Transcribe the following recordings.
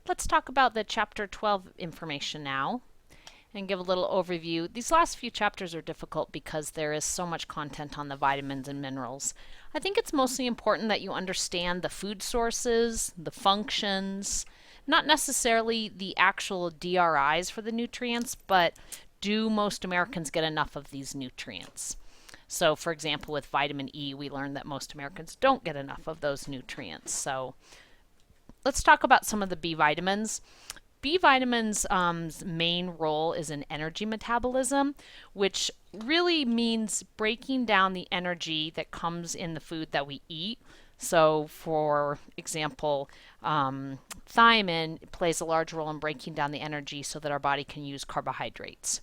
Let's talk about the chapter 12 information now and give a little overview. These last few chapters are difficult because there is so much content on the vitamins and minerals. I think it's mostly important that you understand the food sources, the functions, not necessarily the actual DRIs for the nutrients, but do most Americans get enough of these nutrients? So, for example, with vitamin E, we learned that most Americans don't get enough of those nutrients. So, let's talk about some of the B vitamins. B vitamins' main role is in energy metabolism, which really means breaking down the energy that comes in the food that we eat. So, for example, thiamine plays a large role in breaking down the energy so that our body can use carbohydrates.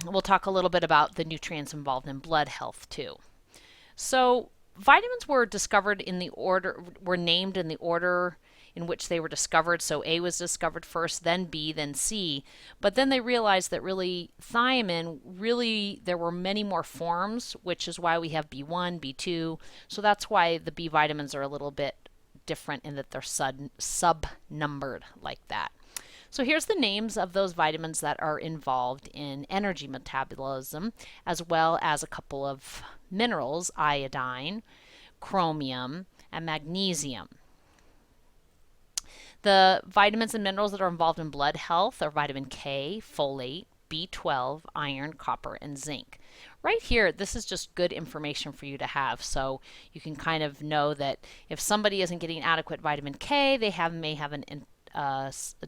We'll talk a little bit about the nutrients involved in blood health too. So, vitamins were discovered in the order, were named in the order in which they were discovered. So A was discovered first, then B, then C. But then they realized that really thiamine, really there were many more forms, which is why we have B1, B2. So that's why the B vitamins are a little bit different in that they're sub-numbered like that. So here's the names of those vitamins that are involved in energy metabolism, as well as a couple of minerals, iodine, chromium, and magnesium. The vitamins and minerals that are involved in blood health are vitamin K, folate, B12, iron, copper, and zinc. Right here, this is just good information for you to have, so you can kind of know that if somebody isn't getting adequate vitamin K, they may have a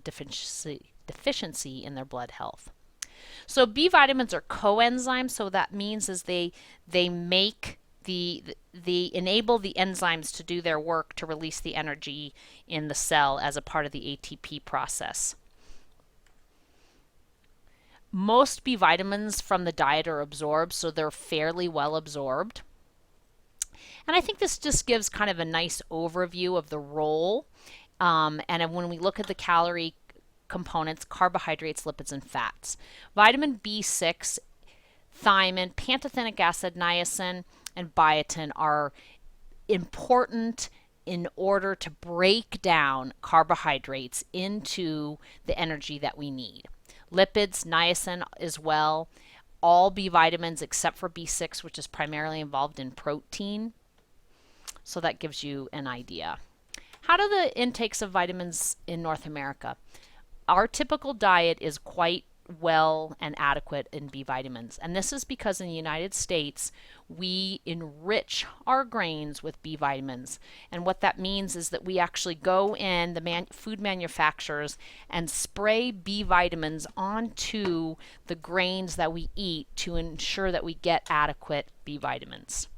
deficiency in their blood health. So B vitamins are coenzymes, so that means is they make they enable the enzymes to do their work to release the energy in the cell as a part of the ATP process. Most B vitamins from the diet are absorbed, so they're fairly well absorbed. And I think this just gives kind of a nice overview of the role. And when we look at the calorie components, carbohydrates, lipids, and fats. Vitamin B6, thiamine, pantothenic acid, niacin, and biotin are important in order to break down carbohydrates into the energy that we need. Lipids, niacin as well, all B vitamins except for B6, which is primarily involved in protein. So that gives you an idea. How do the intakes of vitamins in North America? Our typical diet is quite well and adequate in B vitamins. And this is because in the United States, we enrich our grains with B vitamins. And what that means is that we actually go in, the food manufacturers, and spray B vitamins onto the grains that we eat to ensure that we get adequate B vitamins.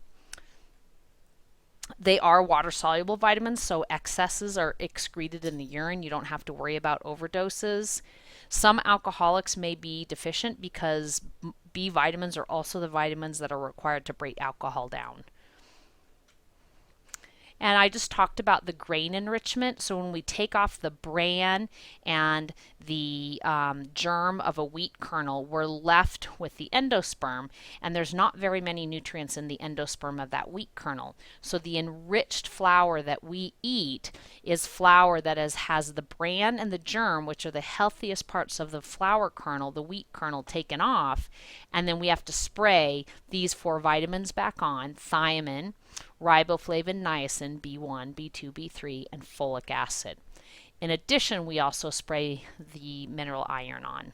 They are water-soluble vitamins, so excesses are excreted in the urine. You don't have to worry about overdoses. Some alcoholics may be deficient because B vitamins are also the vitamins that are required to break alcohol down. And I just talked about the grain enrichment. So when we take off the bran and the germ of a wheat kernel, we're left with the endosperm. And there's not very many nutrients in the endosperm of that wheat kernel. So the enriched flour that we eat is flour that has the bran and the germ, which are the healthiest parts of the flour kernel, the wheat kernel, taken off. And then we have to spray these 4 vitamins back on: thiamine, riboflavin, niacin, B1, B2, B3, and folic acid. In addition, we also spray the mineral iron on.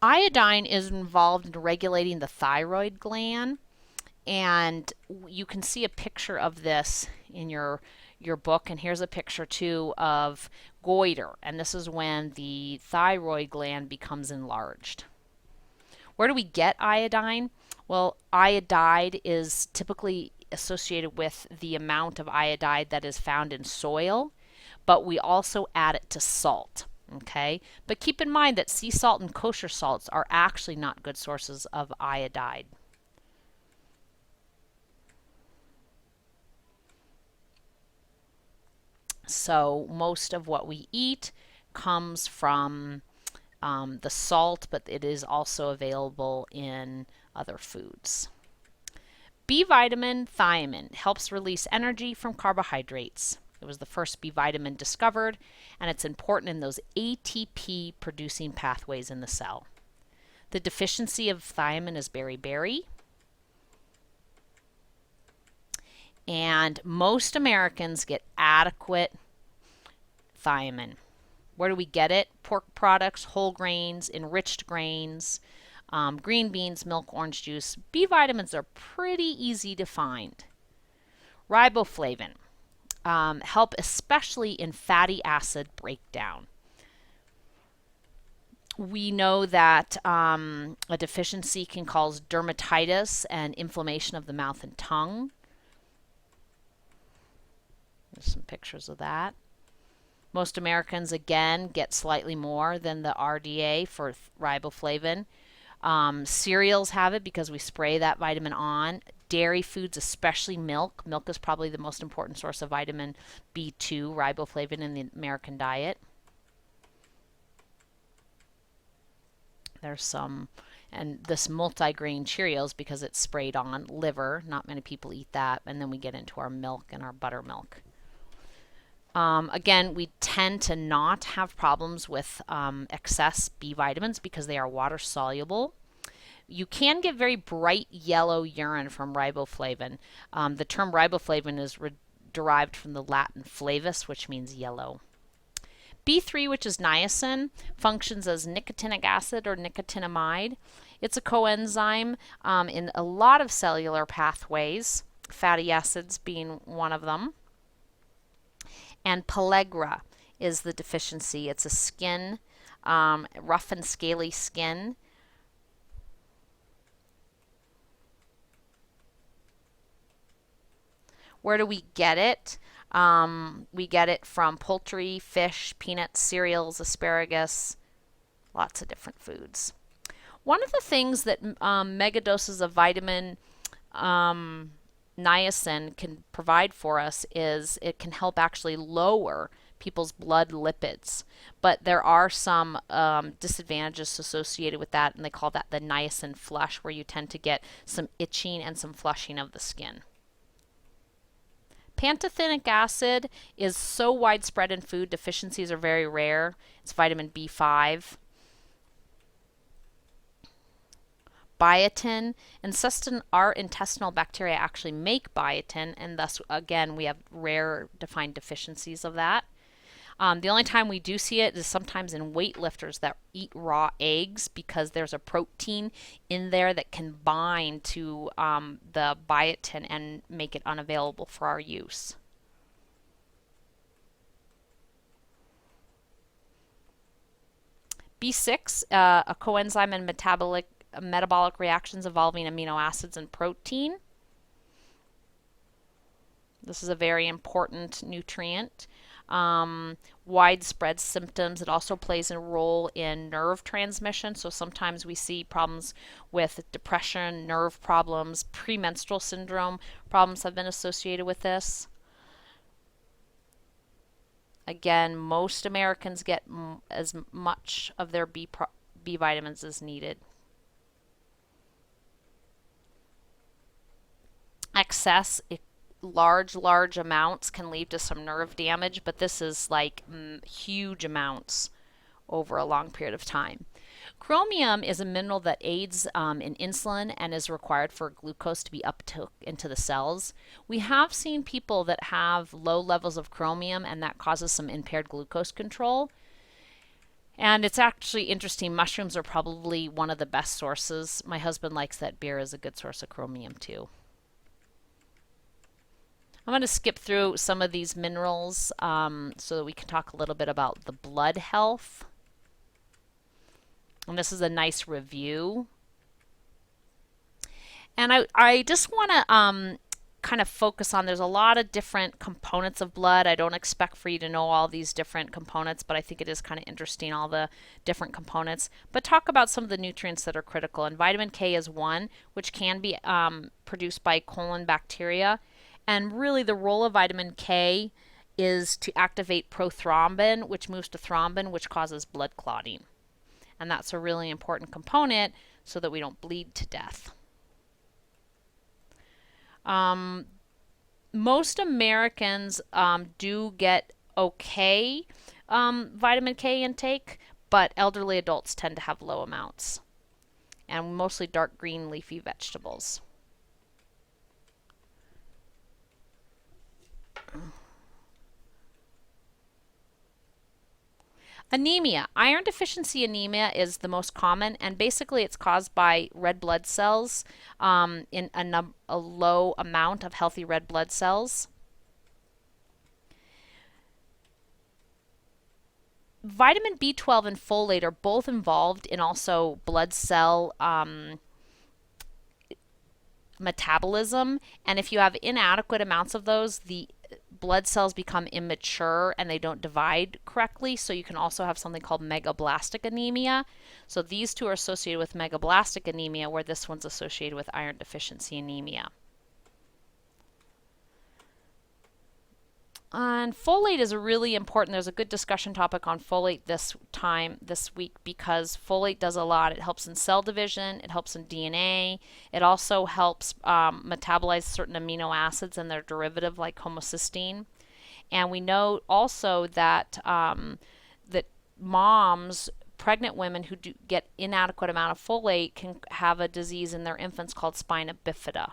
Iodine is involved in regulating the thyroid gland, and you can see a picture of this in your book, and here's a picture too of goiter, and this is when the thyroid gland becomes enlarged. Where do we get iodine? Well, iodide is typically associated with the amount of iodide that is found in soil, but we also add it to salt. Okay, but keep in mind that sea salt and kosher salts are actually not good sources of iodide. So most of what we eat comes from the salt, but it is also available in other foods. B vitamin, thiamine, helps release energy from carbohydrates. It was the first B vitamin discovered, and it's important in those ATP producing pathways in the cell. The deficiency of thiamine is beriberi. And most Americans get adequate thiamine. Where do we get it? Pork products, whole grains, enriched grains, green beans, milk, orange juice. B vitamins are pretty easy to find. Riboflavin help especially in fatty acid breakdown. We know that a deficiency can cause dermatitis and inflammation of the mouth and tongue. There's some pictures of that. Most Americans, again, get slightly more than the RDA for riboflavin. Cereals have it because we spray that vitamin on. Dairy foods, especially milk. Milk is probably the most important source of vitamin B2, riboflavin, in the American diet. There's some, and this multigrain Cheerios because it's sprayed on. Liver, not many people eat that. And then we get into our milk and our buttermilk. Again, we tend to not have problems with excess B vitamins because they are water soluble. You can get very bright yellow urine from riboflavin. The term riboflavin is derived from the Latin flavus, which means yellow. B3, which is niacin, functions as nicotinic acid or nicotinamide. It's a coenzyme in a lot of cellular pathways, fatty acids being one of them. And pellagra is the deficiency. It's a skin, rough and scaly skin. Where do we get it? We get it from poultry, fish, peanuts, cereals, asparagus, lots of different foods. One of the things that megadoses of vitamin niacin can provide for us is it can help actually lower people's blood lipids. But there are some disadvantages associated with that, and they call that the niacin flush, where you tend to get some itching and some flushing of the skin. Pantothenic acid is so widespread in food, deficiencies are very rare. It's vitamin B5. Biotin, and our intestinal bacteria actually make biotin, and thus, again, we have rare defined deficiencies of that. The only time we do see it is sometimes in weightlifters that eat raw eggs because there's a protein in there that can bind to the biotin and make it unavailable for our use. B6, a coenzyme in metabolic reactions involving amino acids and protein. This is a very important nutrient. Widespread symptoms. It also plays a role in nerve transmission. So sometimes we see problems with depression, nerve problems, premenstrual syndrome problems have been associated with this. Again, most Americans get as much of their B vitamins as needed. Excess, large amounts can lead to some nerve damage, but this is like huge amounts over a long period of time. Chromium is a mineral that aids in insulin and is required for glucose to be into the cells. We have seen people that have low levels of chromium, and that causes some impaired glucose control. And it's actually interesting. Mushrooms are probably one of the best sources. My husband likes that beer is a good source of chromium too. I'm going to skip through some of these minerals so that we can talk a little bit about the blood health. And this is a nice review. And I just want to kind of focus on, there's a lot of different components of blood. I don't expect for you to know all these different components, but I think it is kind of interesting, all the different components. But talk about some of the nutrients that are critical. And vitamin K is one, which can be produced by colon bacteria. And really the role of vitamin K is to activate prothrombin, which moves to thrombin, which causes blood clotting. And that's a really important component so that we don't bleed to death. Um, Most Americans do get okay vitamin K intake, but elderly adults tend to have low amounts, and mostly dark green leafy vegetables. Anemia. Iron deficiency anemia is the most common, and basically it's caused by red blood cells in a low amount of healthy red blood cells. Vitamin B12 and folate are both involved in also blood cell metabolism, and if you have inadequate amounts of those, the blood cells become immature and they don't divide correctly, so you can also have something called megablastic anemia. So these two are associated with megablastic anemia, where this one's associated with iron deficiency anemia. And folate is really important. There's a good discussion topic on folate this week, because folate does a lot. It helps in cell division, it helps in DNA, it also helps metabolize certain amino acids and their derivative like homocysteine. And we know also that that moms, pregnant women who do get inadequate amount of folate can have a disease in their infants called spina bifida.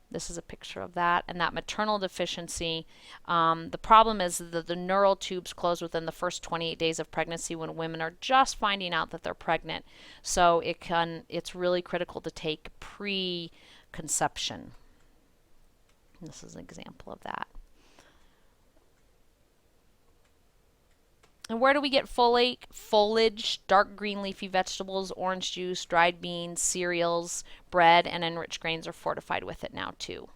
This is a picture of that. And that maternal deficiency, the problem is that the neural tubes close within the first 28 days of pregnancy when women are just finding out that they're pregnant. So it's really critical to take pre-conception. This is an example of that. And where do we get folate? Foliage, dark green leafy vegetables, orange juice, dried beans, cereals, bread, and enriched grains are fortified with it now too.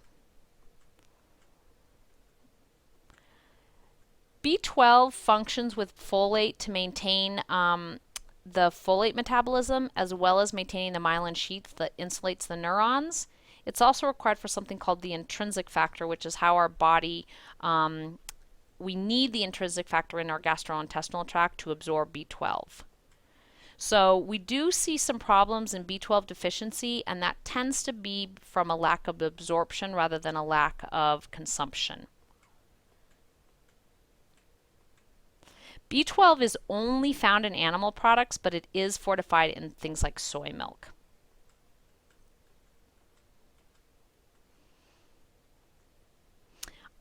B12 functions with folate to maintain the folate metabolism, as well as maintaining the myelin sheath that insulates the neurons. It's also required for something called the intrinsic factor, which is how our body we need the intrinsic factor in our gastrointestinal tract to absorb B12. So we do see some problems in B12 deficiency, and that tends to be from a lack of absorption rather than a lack of consumption. B12 is only found in animal products, but it is fortified in things like soy milk.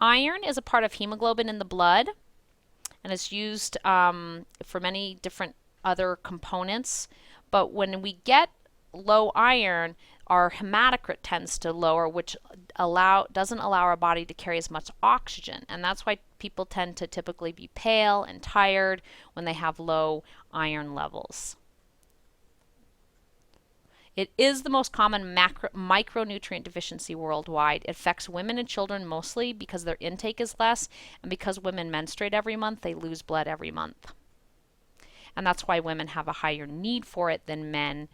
Iron is a part of hemoglobin in the blood, and it's used for many different other components. But when we get low iron, our hematocrit tends to lower, which doesn't allow our body to carry as much oxygen. And that's why people tend to typically be pale and tired when they have low iron levels. It is the most common micronutrient deficiency worldwide. It affects women and children mostly because their intake is less, and because women menstruate every month, they lose blood every month. And that's why women have a higher need for it than men,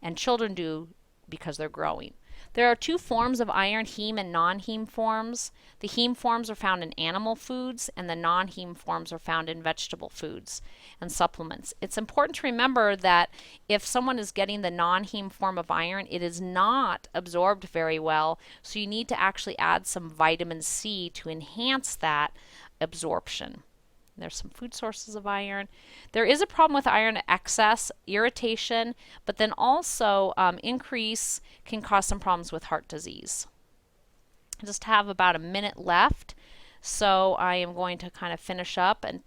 and children do because they're growing. There are two forms of iron, heme and non-heme forms. The heme forms are found in animal foods, and the non-heme forms are found in vegetable foods and supplements. It's important to remember that if someone is getting the non-heme form of iron, it is not absorbed very well, so you need to actually add some vitamin C to enhance that absorption. There's some food sources of iron. There is a problem with iron excess, irritation, but then also increase can cause some problems with heart disease. I just have about a minute left, so I am going to kind of finish up and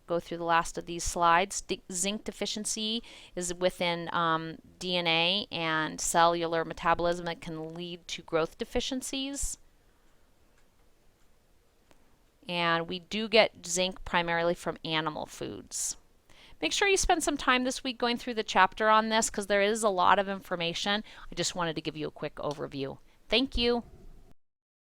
go through the last of these slides. Zinc deficiency is within DNA and cellular metabolism that can lead to growth deficiencies. And we do get zinc primarily from animal foods. Make sure you spend some time this week going through the chapter on this, because there is a lot of information. I just wanted to give you a quick overview. Thank you.